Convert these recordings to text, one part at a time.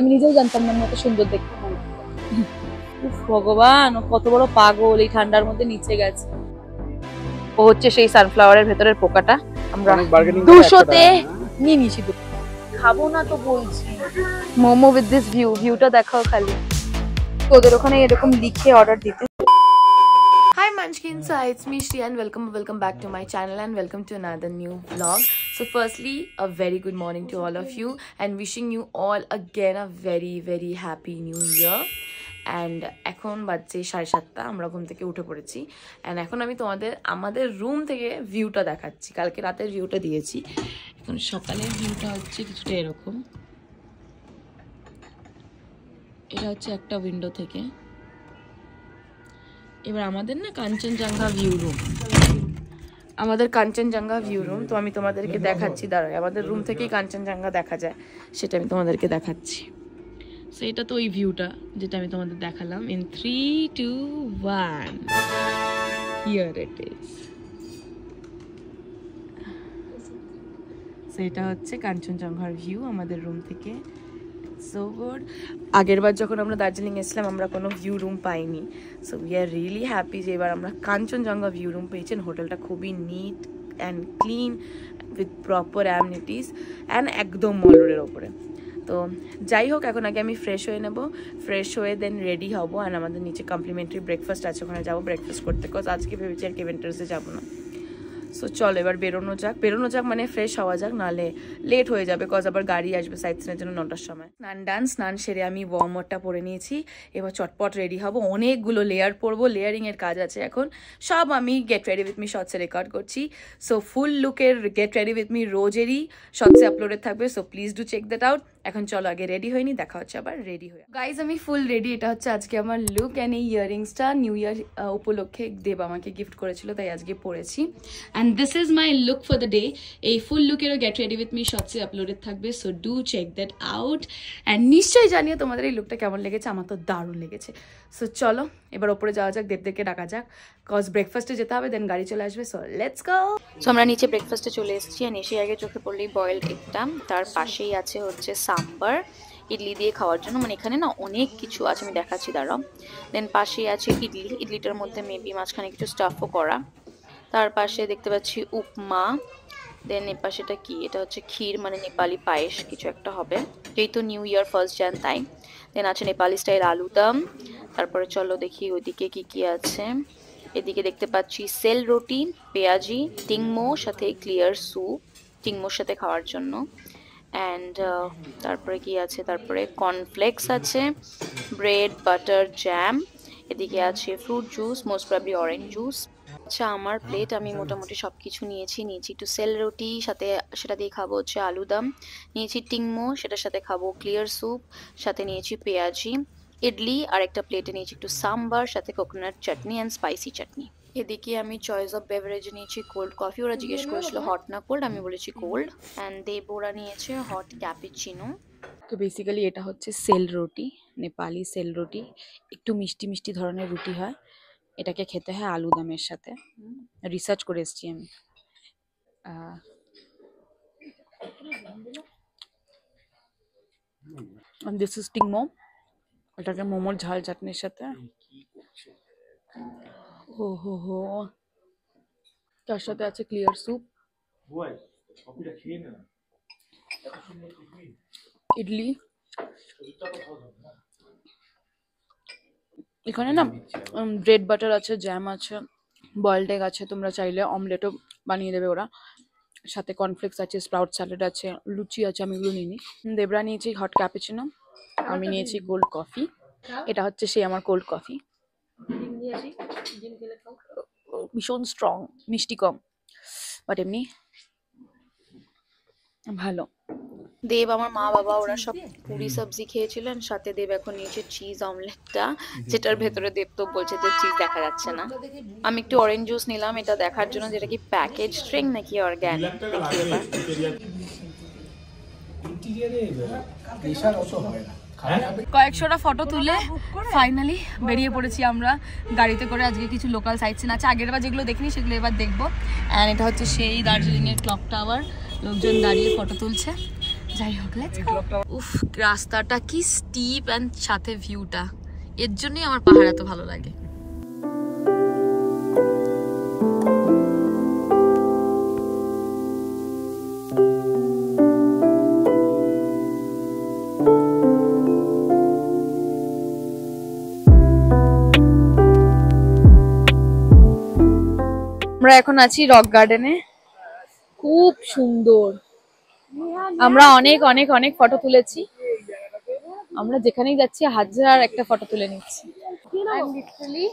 আমি নিজেও জানতাম না এত সুন্দর দেখতে। ভগবান, কত বড় পাগল, এই ঠান্ডার মধ্যে নিচে গেছে। ও হচ্ছে সেই সানফ্লাওয়ারের ভেতরের পোকাটা। আমরা 200-তে নিয়ে নিয়েছি। খাবো না তো বলছি। মোমো উইথ দিস ভিউ, ভিউটা দেখাও খালি। তোদের ওখানে এরকম লিখে অর্ডার দিতে। Hi Munchkin, so it's me Shri and welcome back to my channel and welcome to another new vlog. So firstly, a very good morning to all of you and wishing you all again a very happy new year. And এখন বাজে 7:30, আমরা ঘুম থেকে উঠে পড়েছি and এখন আমি তোমাদের আমাদের রুম থেকে ভিউটা দেখাচ্ছি। কালকে রাতের ভিউটা দিয়েছি, এখন সকালের ভিউটা হচ্ছে কিছুটা এরকম। এটা হচ্ছে একটা উইন্ডো থেকে। এবার আমাদের না কাঞ্চনজঙ্ঘা ভিউ রুম, আমাদের কাঞ্চনজঙ্ঘা ভিউ রুম। তো আমি তোমাদেরকে দেখাচ্ছি, দাঁড়াই, আমাদের রুম থেকেই কাঞ্চনজঙ্ঘা দেখা যায়, সেটা আমি তোমাদেরকে দেখাচ্ছি। সো এটা তো ওই ভিউটা যেটা আমি তোমাদের দেখালাম। In 3, 2, 1 here it is. So এটা হচ্ছে কাঞ্চনজঙ্ঘার ভিউ আমাদের রুম থেকে। So good. আগের বার যখন আমরা দার্জিলিং এসেছিলাম আমরা কোনো ভিউ রুম পাইনি। So we are really happy যে এবার আমরা কাঞ্চনজঙ্ঘা ভিউ রুম পেয়েছেন। হোটেলটা খুবই neat and clean with proper amenities and একদম মল রোডের ওপরে। তো যাই হোক, এখন আগে আমি ফ্রেশ হয়ে নেব, ফ্রেশ হয়ে দেন রেডি হব। অ্যান্ড আমাদের নিচে কমপ্লিমেন্টারি ব্রেকফাস্ট আছে, ওখানে যাবো ব্রেকফাস্ট করতে। কজ আজকে ভেবেছি আর কেভেন্টার্সে যাবো না। সো চলো এবার বেরোনো যাক মানে ফ্রেশ হওয়া যাক, নাহলে লেট হয়ে যাবে। কজ আবার গাড়ি আসবে সাইট সিনের জন্য 9টার সময়। স্নান সেরে আমি ওয়ার্মারটা পরে নিয়েছি। এবার চটপট রেডি হব, অনেকগুলো লেয়ার পরবো, লেয়ারিংয়ের কাজ আছে এখন। সব আমি গেট রেডি উইথ মি শর্টসে রেকর্ড করছি। সো ফুল লুকের গেট রেডি উইথ মি রোজেরই শর্টসে আপলোডেড থাকবে। So please do check that out. এখন চলো আগে রেডি হয়নি, দেখা হচ্ছে আবার রেডি হয়ে। গাইজ আমি ফুল রেডি, এটা হচ্ছে আজকে আমার লুক। অ্যান্ড এই ইয়াররিংসটা নিউ ইয়ার উপলক্ষে দেব আমাকে গিফট করেছিল, তাই আজকে পরেছি। And this is my look for the day. এই ফুল লুকেরও গেট রেডি উইথ মি শর্টসে আপলোডেড থাকবে। So do check that out and নিশ্চয়ই জানিয়ে তোমাদের এই লুকটা কেমন লেগেছে। আমার তো দারুণ লেগেছে। সো চলো এবার ওপরে যাওয়া যাক, দেবদেরকে ডাকা যাক, কজ ব্রেকফাস্টে যেতে হবে, দেন গাড়ি চলে আসবে। So let's go. সো আমরা নিচে ব্রেকফাস্টে চলে এসেছি। আর এসে আগে চোখে পড়লেই বয়েলড এগটা, তার পাশেই আছে হচ্ছে সাম্বার ইডলি দিয়ে খাওয়ার জন্য। মানে এখানে না অনেক কিছু আছে, আমি দেখাচ্ছি দাঁড়াও। দেন পাশেই আছে ইডলিটার মধ্যে মেবি মাঝখানে কিছু স্টাফও করা। তার পাশে দেখতে পাচ্ছি উপমা। দেন এ পাশেটা কি, এটা হচ্ছে ক্ষীর, মানে নেপালি পায়েস কিছু একটা হবে, যেহেতু নিউ ইয়ার 1 জান তাই। দেন আছে নেপালি স্টাইল আলুদম। তারপরে চলো দেখি ওইদিকে কি কি আছে। এদিকে দেখতে পাচ্ছি সেল রুটি, পেঁয়াজি, টিংমো সাথে ক্লিয়ার স্যুপ, টিংমোর সাথে খাওয়ার জন্য। অ্যান্ড তারপরে কি আছে, তারপরে কর্নফ্লেক্স আছে, ব্রেড, বাটার, জ্যাম। এদিকে আছে fruit juice, most probably orange juice. আচ্ছা আমার প্লেট আমি মোটামুটি সব কিছু নিয়েছি একটু সেল রুটি, সাথে সেটা দিয়ে খাবো হচ্ছে আলুদম, নিয়েছি টিংমো, সেটার সাথে খাবো ক্লিয়ার স্যুপ, সাথে নিয়েছি পেঁয়াজি, ইডলি, আর একটা প্লেটে নিয়েছি একটু সাম্বার, সাথে কোকোনাট চাটনি অ্যান্ড স্পাইসি চাটনি। এদিকে আমি চয়েস অফ বেভারেজে নিয়েছি কোল্ড কফি। ওরা জিজ্ঞেস করেছিল হট না কোল্ড, আমি বলেছি কোল্ড। অ্যান্ড দেব ওরা নিয়েছে হট ক্যাপুচিনো। তো বেসিক্যালি এটা হচ্ছে সেল রুটি, নেপালি সেল রুটি, একটু মিষ্টি ধরনের রুটি হয়। এটাকে খেতে হয় আলুদমের সাথে। রিসার্চ করে এসেছি আমি। দিস ইজ টিংমো, এটাকে মোমোর ঝাল চাটনির সাথে। ও হো, তার সাথে আছে ক্লিয়ার স্যুপ, ইডলি। এখানে না ব্রেড বাটার আছে, জ্যাম আছে, বয়েলড এগ আছে, তোমরা চাইলে অমলেটও বানিয়ে দেবে ওরা। সাথে কর্নফ্লেক্স আছে, স্প্রাউট স্যালাড আছে, লুচি আছে, আমি এগুলো নিইনি। দেবরা নিয়েছি হট ক্যাপুচিনো, আমি নিয়েছি কোল্ড কফি। এটা হচ্ছে সেই আমার কোল্ড কফি, ভীষণ স্ট্রং, মিষ্টি কম, বাট এমনি ভালো। দেব আমার মা বাবা ওরা সব পুরি সবজি খেয়েছিলেন, সাথে দেব এখন নিয়েছে চিজ অমলেটটা, যেটার ভেতরে দেব তো বলছে যে চিজ দেখা যাচ্ছে না। আমি একটু অরেঞ্জ জুস নিলাম এটা দেখার জন্য যেটা কি প্যাকেজ ড্রিঙ্ক নাকি অর্গানিক, দেখি এবার। কয়েকশোটা ফটো তুলে ফাইনালি বেরিয়ে পড়েছি আমরা গাড়িতে করে। আজকে কিছু লোকাল সাইট সিন আছে, আগের বার যেগুলো দেখিনি সেগুলো এবার দেখবো। অ্যান্ড এটা হচ্ছে সেই দার্জিলিংয়ের ক্লক টাওয়ার, লোকজন দাঁড়িয়ে ফটো তুলছে। যাই হোক, লেটস গো। উফ, রাস্তাটা কি স্টিপ এন্ড সাথে ভিউটা, এর জন্যই আমার পাহাড় এত ভালো লাগে। আমরা এখন আছি রক গার্ডেনে, খুব সুন্দর। আমরা অনেক অনেক অনেক ফটো তুলেছি, আমরা যেখানেই যাচ্ছি হাজার একটা ফটো তুলে নিচ্ছি। লিটারালি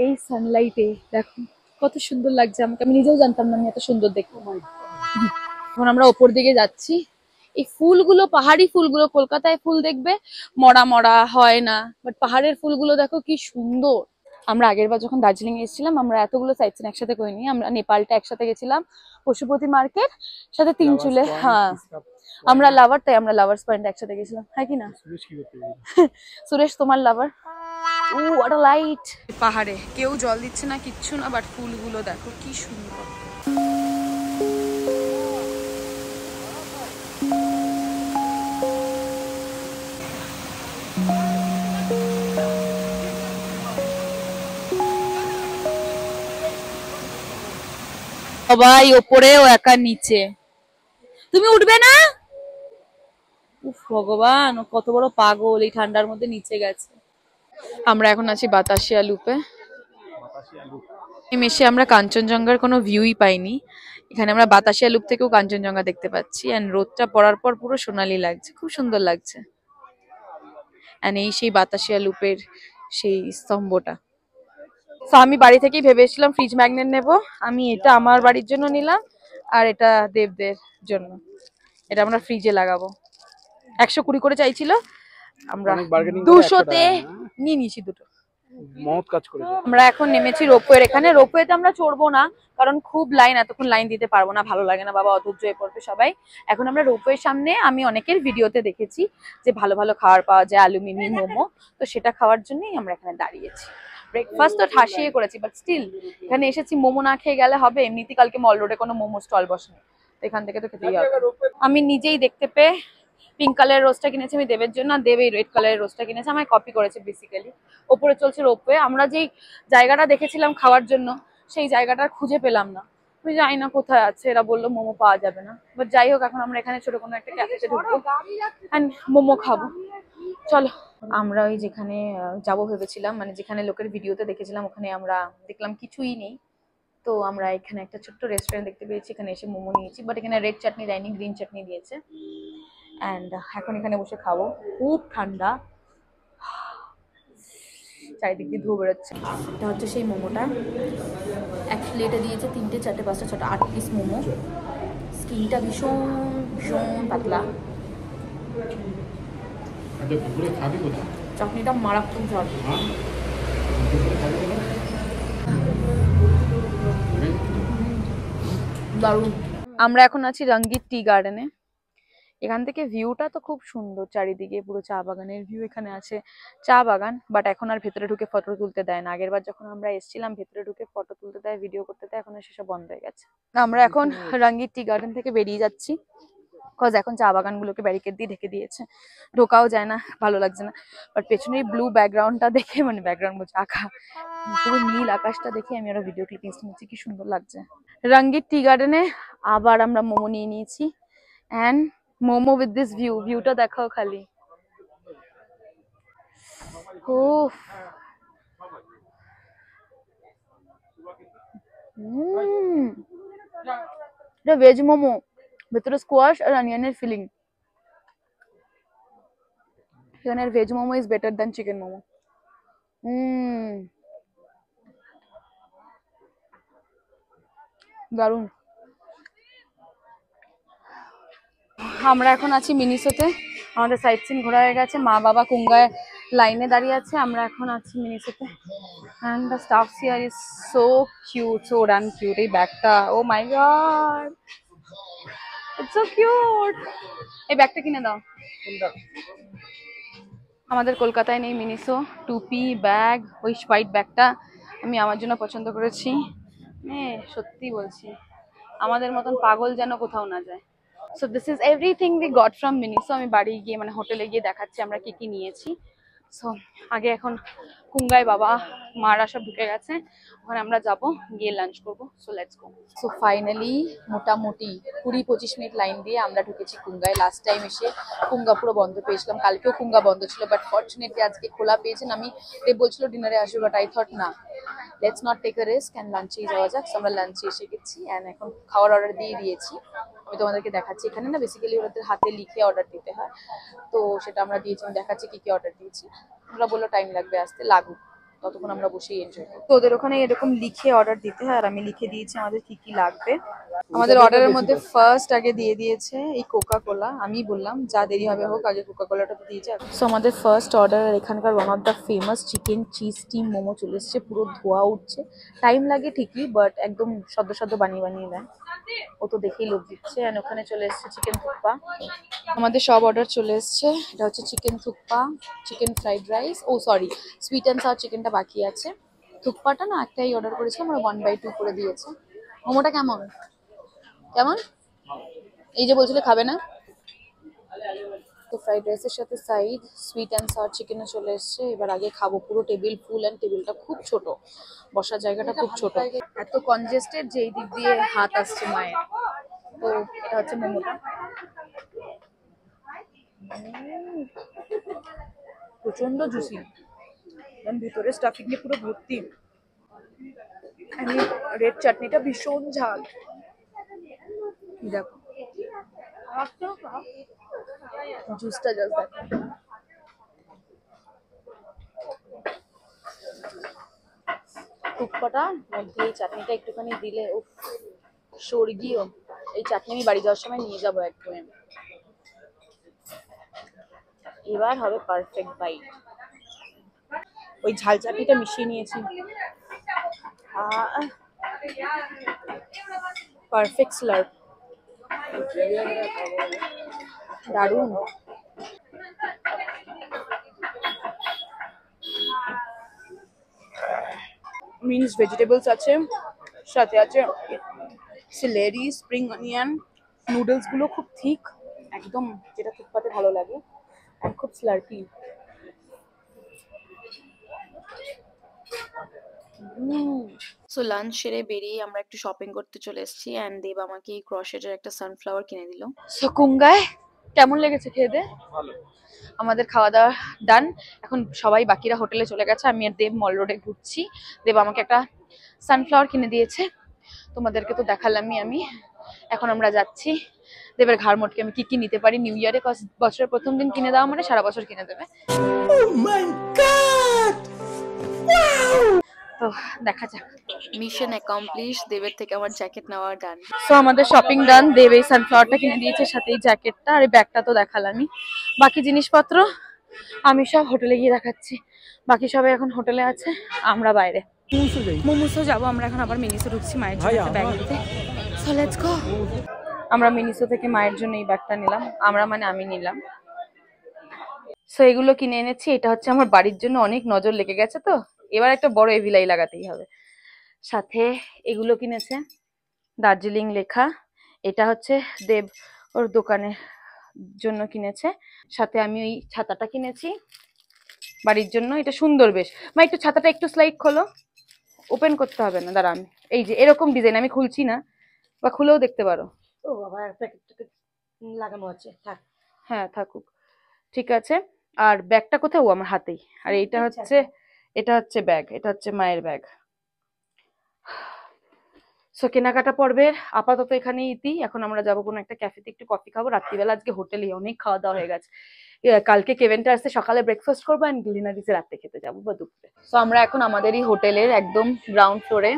এই সানলাইটে দেখো কত সুন্দর লাগছে আমাকে, আমি নিজেও জানতাম না আমি এত সুন্দর দেখতে। এখন আমরা ওপর দিকে যাচ্ছি। এই ফুলগুলো, পাহাড়ি ফুলগুলো, কলকাতায় ফুল দেখবে মরা মরা হয় না, বাট পাহাড়ের ফুলগুলো দেখো কি সুন্দর। আমরা আগের বার যখন দার্জিলিং এসেছিলাম আমরা এতগুলো সাইট সিন একসাথে করিনি, আমরা নেপালটা একসাথে গেছিলাম, পশুপতি মার্কেট সাথে তিনচুলে। হ্যাঁ আমরা লাভার, তাই আমরা লাভার্স পয়েন্ট একসাথে গেছিলাম, হ্যাঁ কি না? সুরেশ তোমার লাভার। ও হোয়াট আ লাইট। পাহাড়ে কেউ জল দিচ্ছে না, কিচ্ছু না, বাট ফুলগুলো দেখো কি সুন্দর। সবাই ওপরে ও একা নিচে, তুমি উঠবে না? উফ ভগবান, ও কত বড় পাগল, এই ঠান্ডার মধ্যে নিচে গেছে। আমরা এখন আছি বাতাসিয়া লুপে। এই মেশে আমরা কাঞ্চনজঙ্ঘার কোনো ভিউই পাইনি, এখানে আমরা বাতাসিয়া লুপ থেকেও কাঞ্চনজঙ্ঘা দেখতে পাচ্ছি। এন্ড রোদটা পড়ার পর পুরো সোনালি লাগছে, খুব সুন্দর লাগছে। এন্ড এই সেই বাতাসিয়া লুপের সেই স্তম্ভটা। তো আমি বাড়ি থেকেই ভেবেছিলাম ফ্রিজ ম্যাগনেট নেব, আমি এটা আমার বাড়ির জন্য নিলাম আর এটা দেবদের জন্য, এটা আমরা ফ্রিজে লাগাবো। 120 করে চাইছিল, আমরা 200-তে নিয়ে নিয়েছি দুটো। আমরা এখন নেমেছি রোপওয়ের এখানে। রোপওয়েতে আমরা চড়বো না, কারণ খুব লাইন, এতক্ষণ লাইন দিতে পারবো না, ভালো লাগে না বাবা, অধৈর্য হয়ে পড়বে সবাই। এখন আমরা রোপওয়ের সামনে, আমি অনেকের ভিডিওতে দেখেছি যে ভালো ভালো খাবার পাওয়া যায়, আলুমিনি মোমো, তো সেটা খাওয়ার জন্যই আমরা এখানে দাঁড়িয়েছি। ব্রেকফাস্ট তো ঠাসিয়ে করেছি, বাট স্টিল এখানে এসেছি, মোমো না খেয়ে গেলে হবে? এমনিতেই কালকে মল রোডে কোনো মোমো স্টল বসেনি, তো এখান থেকে তো খেতেই হবে। আমি নিজেই দেখতে পেয়ে পিঙ্ক কালারের রোজটা কিনেছি আমি দেবের জন্য, আর দেব এই রেড কালারের রোজটা কিনেছে, আমায় কপি করেছে বেসিক্যালি। ওপরে চলছে রোপওয়ে, আমরা যেই জায়গাটা দেখেছিলাম খাওয়ার জন্য সেই জায়গাটা খুঁজে পেলাম না, আমি জানি না কোথায় আছে, এরা বললো মোমো পাওয়া যাবে না, বাট যাই হোক এখন আমরা এখানে ছোট কোনো একটা ক্যাফেতে ঢুকবো এন্ড মোমো খাবো। চলো, আমরা ওই যেখানে যাবো ভেবেছিলাম, মানে যেখানে লোকের ভিডিওতে দেখেছিলাম, ওখানে আমরা দেখলাম কিছুই নেই, তো আমরা এখানে একটা ছোট্ট রেস্টুরেন্ট দেখতে পেয়েছি, এখানে এসে মোমো নিয়েছি, বাট এখানে রেড চাটনি দেয়নি, গ্রিন চাটনি দিয়েছে। এন্ড এখন এখানে বসে খাবো, খুব ঠান্ডা, চারিদিক দিয়ে ধুয়ে বেরোচ্ছে। এটা হচ্ছে সেই মোমোটা, এক প্লেটে দিয়েছে 3টে 4টে 5টা 6টা 8 পিস মোমো। স্কিনটা ভীষণ ভীষণ পাতলা, চাটনিটা মারাত্মক ঝাল। দারুণ। আমরা এখন আছি রঙ্গিত টি গার্ডেনে, এখান থেকে ভিউটা তো খুব সুন্দর, চারিদিকে পুরো চা বাগানের ভিউ, এখানে আছে চা বাগান, বাট এখন আর ভেতরে ঢুকে ফটো তুলতে দেয় না। আগের বার যখন আমরা এসেছিলাম ভেতরে ঢুকে ফটো তুলতে দেয়, ভিডিও করতে দেয়, এখন সেসব বন্ধ হয়ে গেছে। আমরা এখন রঙ্গিত টি গার্ডেন থেকে বেরিয়ে যাচ্ছি, বিকজ এখন চা বাগানগুলোকে ব্যারিকেড দিয়ে ঢেকে দিয়েছে, ঢোকাও যায় না, ভালো লাগছে না। বাট পেছনের ব্লু ব্যাকগ্রাউন্ডটা দেখে, মানে ব্যাকগ্রাউন্ড বলছে আঁকা, পুরো নীল আকাশটা দেখে আমি আরো ভিডিও ক্লিপিংস নিচ্ছি, কি সুন্দর লাগছে। রঙ্গিত টি গার্ডেনে আবার আমরা মোমো নিয়ে নিয়েছি, and momo with this view, ভিউটা দেখাও খালি। ও এটা ভেজ মোমো, ভেতরে স্কোয়াশ আর অনিয়নের ফিলিং। এখানের veg momo is better than chicken momo. দারুন। আমরা এখন আছি মিনিসোতে, আমাদের সাইট সিন ঘোরা হয়ে গেছে, মা বাবা কুঙ্গায় লাইনে দাঁড়িয়ে আছে, আমরা এখন আছি মিনিসোতে। and the staff here is so cute, so damn cute. এই ব্যাগটা, oh my god, it's so cute. এই ব্যাগটা কিনে দাও। আমাদের কলকাতায় নেই মিনিসো, টুপি ব্যাগ, ওই হোয়াইট ব্যাগটা আমি আমার জন্য পছন্দ করেছি। সত্যি বলছি, আমাদের মতন পাগল যেন কোথাও না যায়। So this is everything we got from Miniso. আমি বাড়ি গিয়ে মানে হোটেলে গিয়ে দেখাচ্ছি আমরা কি কি নিয়েছি। সো আগে এখন কুঙ্গায় বাবা মারা সব ঢুকে গেছে, ওখানে আমরা যাব গিয়ে লাঞ্চ করবো। So let's go. So finally মোটামুটি 20-25 মিনিট লাইন দিয়ে আমরা ঢুকেছি কুঙ্গায়। লাস্ট টাইম এসে কুঙ্গা পুরো বন্ধ পেয়েছিলাম, কালকেও কুঙ্গা বন্ধ ছিল, বাট ফর্চুনেটলি আজকে খোলা পেয়েছেন। আমি বলছিল ডিনারে আসবে, বাট আই থট না, let's not take a risk and লাঞ্চেই যাওয়া যাক। আমরা লাঞ্চে এসে গেছি অ্যান্ড এখন খাওয়ার অর্ডার দিয়ে দিয়েছি। আমি তোমাদেরকে দেখাচ্ছি, এখানে না বেসিক্যালি ওদের হাতে লিখে অর্ডার দিতে হয়, তো সেটা আমরা দিয়েছি। আমি দেখাচ্ছি কি কি অর্ডার দিয়েছি। ওরা বললো টাইম লাগবে আসতে, লাগুক, ততক্ষণ আমরা বসেই এনজয় করবো। তো ওদের ওখানে এরকম লিখে অর্ডার দিতে হয়, আর আমি লিখে দিয়েছি আমাদের কি কি লাগবে। আমাদের অর্ডারের মধ্যে ফার্স্ট আগে দিয়ে দিয়েছে এই কোকা কোলা। আমি বললাম যা দেরি হবে হোক, আগে কোকা কোলাটা তো দিয়ে যাক। সো আমাদের ফার্স্ট অর্ডার এখানকার one of the famous chicken cheese steam momo চলে এসেছে। পুরো ধোয়া উঠছে, টাইম লাগে ঠিকই, বাট একদম সদ্য সদ্য বানিয়ে বানিয়ে দেয়, ও তো দেখেই লোভ দিচ্ছে। অ্যান্ড ওখানে চলে এসেছে চিকেন থুকপা। আমাদের সব অর্ডার চলে এসছে। এটা হচ্ছে chicken thukpa, chicken fried rice, ও সরি সুইট অ্যান্ড সাওয়ার চিকেনটা বাকি আছে। থুকপাটা না একটাই অর্ডার করেছিলাম, আমরা 1/2 করে দিয়েছে। মোমোটা কেমন কেমন এই যে বলছিলে খাবে না। তো ফ্রাইড রাইসের সাথে সাইড সুইট অ্যান্ড সাওয়ার চিকেনে চলে এসছে। এবার আগে খাবো, পুরো টেবিল ফুল, অ্যান্ড টেবিলটা খুব ছোট, বসার জায়গাটা খুব ছোট, এত কনজেস্টেড যে এই দিক দিয়ে হাত আসছে মায়ের। তো এটা হচ্ছে মোমোটা, প্রচন্ড জুসি, ভিতরে স্টাফিং দিয়ে পুরো ভর্তি। রেড চাটনিটা ভীষণ ঝাল, দেখো জুসটা জাস্ট দেখো। টুকপাটা মধ্যে এই চাটনিটা একটুখানি দিলে উফ, স্বর্গীয়। এই চাটনি আমি বাড়ি যাওয়ার সময় নিয়ে যাবো একদম। এবার হবে পারফেক্ট বাইট। ওই ঝাল চাটনিটা মিশিয়ে নিয়েছি, পারফেক্ট স্লার্প, দারুণ। মিন্স ভেজিটেবলস আছে, সাথে আছে সিলেরি, স্প্রিং অনিয়ন, নুডলস গুলো খুব থিক একদম, যেটা থুকপাতে ভালো লাগে, আর খুব স্লার্পি। সো লাঞ্চ সেরে বেরিয়ে আমরা একটু শপিং করতে চলে এসেছি, অ্যান্ড দেব আমাকে এই ক্রশেটের একটা সানফ্লাওয়ার কিনে দিল। সো কুঙ্গায় কেমন লেগেছে খেয়ে দে? আমাদের খাওয়া দাওয়া ডান, এখন সবাই বাকিরা হোটেলে চলে গেছে, আমি আর দেব মল রোডে ঘুরছি। দেব আমাকে একটা সানফ্লাওয়ার কিনে দিয়েছে, তোমাদেরকে তো দেখালামই আমি। এখন আমরা যাচ্ছি, দেবের ঘাড় মোটকে আমি কি কি নিতে পারি নিউ ইয়ারে, বছরের প্রথম দিন কিনে দেওয়া মানে সারা বছর কিনে দেবে। তো দেখা যাক। মিশন অ্যাকমপ্লিশ, দেবের থেকে আমার জ্যাকেট নেওয়া ডান। সো আমাদের শপিং ডান, দেব এই সানফ্লাওয়ারটা কিনে দিয়েছে, সাথে এই জ্যাকেটটা আর এই ব্যাগটা তো দেখালামই। বাকি জিনিসপত্র আমি সব হোটেলে গিয়ে দেখাচ্ছি। বাকি সবাই এখন হোটেলে আছে, আমরা বাইরে মোমোসো যাবো। আমরা এখন আবার মিনিসো ঢুকছি মায়ের জন্য একটা ব্যাগ নিতে। So let's go. আমরা মিনিসো থেকে মায়ের জন্য এই ব্যাগটা নিলাম, আমরা মানে আমি নিলাম। সো এগুলো কিনে এনেছি, এটা হচ্ছে আমার বাড়ির জন্য, অনেক নজর লেগে গেছে, তো এবার একটা বড় এভিলাই লাগাতেই হবে। সাথে এগুলো কিনেছে, দার্জিলিং লেখা, এটা হচ্ছে দেব ওর দোকানের জন্য কিনেছে। সাথে আমি ওই ছাতাটা কিনেছি বাড়ির জন্য, এটা সুন্দর বেশ। মা একটু ছাতাটা একটু স্লাইড খোলো, ওপেন করতে হবে না, দাঁড়া আমি এই যে এরকম ডিজাইন, আমি খুলছি না, বা খুলেও দেখতে পারো। ও বাবা লাগানো আছে, থাক, হ্যাঁ থাকুক, ঠিক আছে। আর ব্যাগটা কোথাও আমার হাতেই, আর এটা হচ্ছে, এটা হচ্ছে ব্যাগ, এটা হচ্ছে মায়ের ব্যাগ। সো কেনাকাটা পর্বের আপাতত এখানে ইতি। এখন আমরা যাবো কোনো একটা ক্যাফেতে একটু কফি খাবো, রাত্রিবেলা আজকে হোটেলেই অনেক খাওয়া দাওয়া হয়ে গেছে। কালকে কেভেনটা আসতে সকালে ব্রেকফাস্ট করবো, অ্যান্ড গ্লিনারিসে রাত্রে খেতে যাবো বা দুপুরে। সো আমরা এখন আমাদেরই হোটেলের একদম গ্রাউন্ড ফ্লোরে,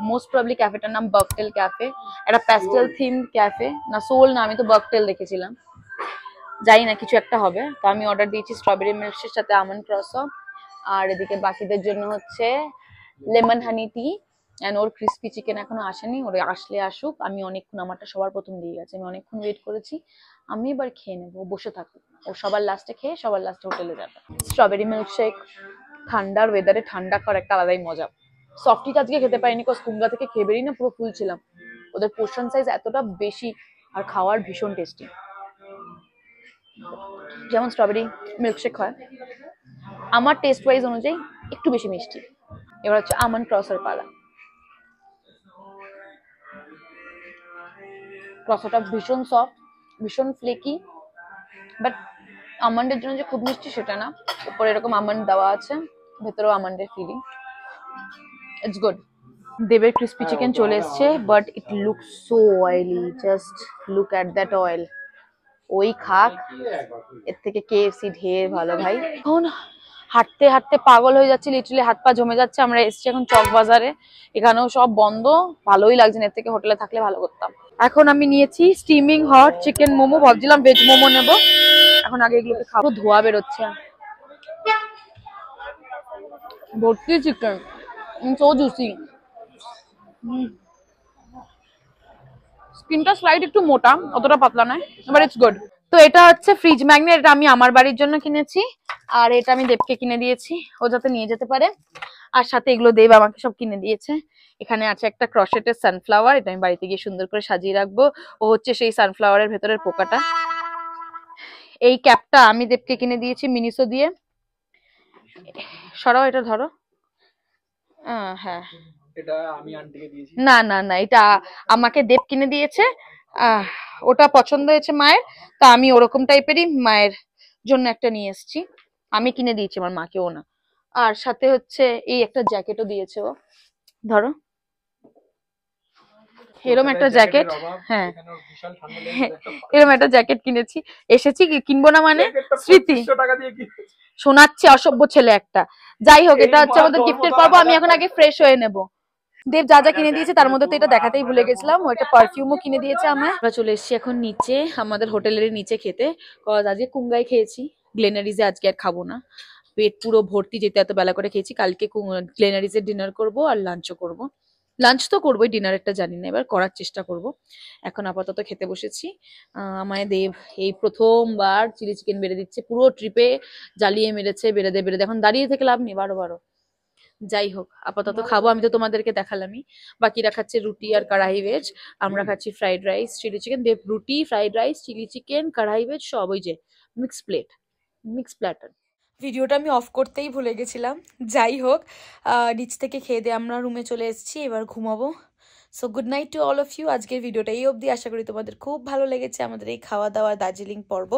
মোস্ট প্রবলি ক্যাফেটার নাম বার্কটেল ক্যাফে, একটা প্যাস্টেল থিম ক্যাফে, না সোল না, আমি তো বার্কটেল দেখেছিলাম, জানি না কিছু একটা হবে। তো আমি অর্ডার দিয়েছি স্ট্রবেরি মিল্কের সাথে আমন্ড ক্রসো, আর এদিকে বাকিদের জন্য হচ্ছে লেমন হানি টি, এন্ড ওর ক্রিস্পি চিকেন এখনো আসেনি, ওর আসলে আসুক। আমি অনেকক্ষণ, আমারটা সবার প্রথম দিয়ে গেছে, আমি অনেকক্ষণ ওয়েট করেছি, আমি এবার খেয়ে নেবো, বসে থাকুক, ও সবার লাস্টে খেয়ে সবার লাস্টে হোটেলে যাবে। স্ট্রবেরি মিল্কশেক, ঠান্ডার ওয়েদারে ঠান্ডা খাওয়ার একটা আলাদাই মজা। সফটিটা আজকে খেতে পারিনি, কজ কুঙ্গা থেকে খেয়ে বেরিয়ে না পুরো ফুল ছিলাম, ওদের পোর্শন সাইজ এতটা বেশি, আর খাওয়ার ভীষণ টেস্টি। যেমন স্ট্রবেরি মিল্কশেক হয়, আমার টেস্ট ওয়াইজ অনুযায়ী একটু বেশি মিষ্টি। এবার হচ্ছে আমন্ড ক্রসার পালা। ক্রসারটা ভীষণ সফট, ভীষণ ফ্লেকি, বাট আমন্ডের জন্য যে খুব মিষ্টি সেটা না। উপরে এরকম আমন্ড দেওয়া আছে, ভেতরেও আমন্ডের ফিলিং, ইটস গুড। দেবের ক্রিস্পি চিকেন চলে এসছে, but it looks so oily, just look at that oil. ওই খাক, এর থেকে কেএফসি ঢের ভালো ভাই। এখন হাঁটতে হাঁটতে পাগল হয়ে যাচ্ছে, লিটারালি হাত পা জমে যাচ্ছে। আমরা এসেছি এখন চক বাজারে, এখানেও সব বন্ধ, ভালোই লাগছে না, এর থেকে হোটেলে থাকলে ভালো করতাম। এখন আমি নিয়েছি স্টিমিং হট চিকেন মোমো, ভাবছিলাম ভেজ মোমো নেব, এখন আগে এগুলোকে খাবো। ধোয়া বেরোচ্ছে, ভর্তি চিকেন, সো জুসি। স্কিনটা স্লাইড একটু মোটা, অতটা পাতলা নয়, বাট ইটস গুড। তো এটা হচ্ছে ফ্রিজ ম্যাগনেট, এটা আমি আমার বাড়ির জন্য কিনেছি, আর এটা আমি দেবকে কিনে দিয়েছি ও যাতে নিয়ে যেতে পারে। আর সাথে এগুলো দেব আমাকে সব কিনে দিয়েছে। এখানে আছে একটা ক্রশেটের সানফ্লাওয়ার, এটা আমি বাড়িতে গিয়ে সুন্দর করে সাজিয়ে রাখবো। ও হচ্ছে সেই সানফ্লাওয়ারের ভেতরের পোকাটা। এই ক্যাপটা আমি দেবকে কিনে দিয়েছি মিনিসো দিয়ে। সরাও, এটা ধরো। হ্যাঁ, এটা আমি আন্টিকে দিয়েছি। না না না, এটা আমাকে দেব কিনে দিয়েছে, ওটা পছন্দ হয়েছে মায়ের, তা আমি ওরকম টাইপেরই মায়ের জন্য একটা নিয়ে এসেছি। আমি কিনে দিয়েছি আমার মাকে, ও না। আর সাথে হচ্ছে এই একটা জ্যাকেটও দিয়েছে ও, ধরো এরকম একটা জ্যাকেট। হ্যাঁ, এরকম একটা জ্যাকেট কিনেছি। এসেছি কিনবো না মানে স্মৃতি শোনাচ্ছে, অসভ্য ছেলে একটা। যাই হোক, এটা হচ্ছে আমাদের গিফটের পর্ব, আমি এখন আগে ফ্রেশ হয়ে নেব। দেব যা যা কিনে দিয়েছে তার মধ্যে তো এটা দেখাতেই ভুলে গেছিলাম, ও একটা পারফিউমও কিনে দিয়েছে আমায়। আমরা চলে এসেছি এখন নিচে, আমাদের হোটেলের নিচে খেতে, আজকে কুঙ্গাই খেয়েছি, গ্লেনারিজে আজকে আর খাবো না, পেট পুরো ভর্তি, যেতে এত বেলা করে খেয়েছি। কালকে গ্লেনারিজে ডিনার করব আর লাঞ্চও করব। লাঞ্চ তো করবোই, ডিনারেরটা জানি না, এবার করার চেষ্টা করব। এখন আপাতত খেতে বসেছি। আমায় দেব এই প্রথমবার চিলি চিকেন বেড়ে দিচ্ছে, পুরো ট্রিপে জ্বালিয়ে মেরেছে, বেড়ে দে বেড়ে দে, এখন দাঁড়িয়ে থেকে লাভ নেই, বারো বারো। যাই হোক, আপাতত খাবো, আমি তো তোমাদেরকে দেখালামই। বাকিরা খাচ্ছে রুটি আর কড়াই ভেজ, আমরা খাচ্ছি ফ্রাইড রাইস চিলি চিকেন। দেব রুটি, ফ্রাইড রাইস, চিলি চিকেন, কড়াই ভেজ সব, ওই যে মিক্স প্লেট, মিক্স প্ল্যাটার। ভিডিওটা আমি অফ করতেই ভুলে গেছিলাম। যাই হোক, নিচ থেকে খেয়ে দিয়ে আমরা রুমে চলে এসেছি, এবার ঘুমাবো। So good night to all of you. আজকের ভিডিওটা এই অবধি, আশা করি তোমাদের খুব ভালো লেগেছে আমাদের এই খাওয়া দাওয়ার দার্জিলিং পর্ব।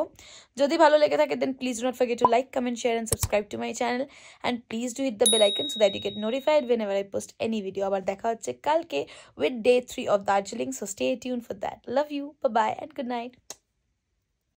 যদি ভালো লেগে থাকে then please do not forget to like, comment, share and subscribe to my channel, and please do hit the bell icon so that you get notified whenever I post any video. আবার দেখা হচ্ছে কালকে with day 3 of Darjeeling, so stay tuned for that. Love you, bye bye and good night.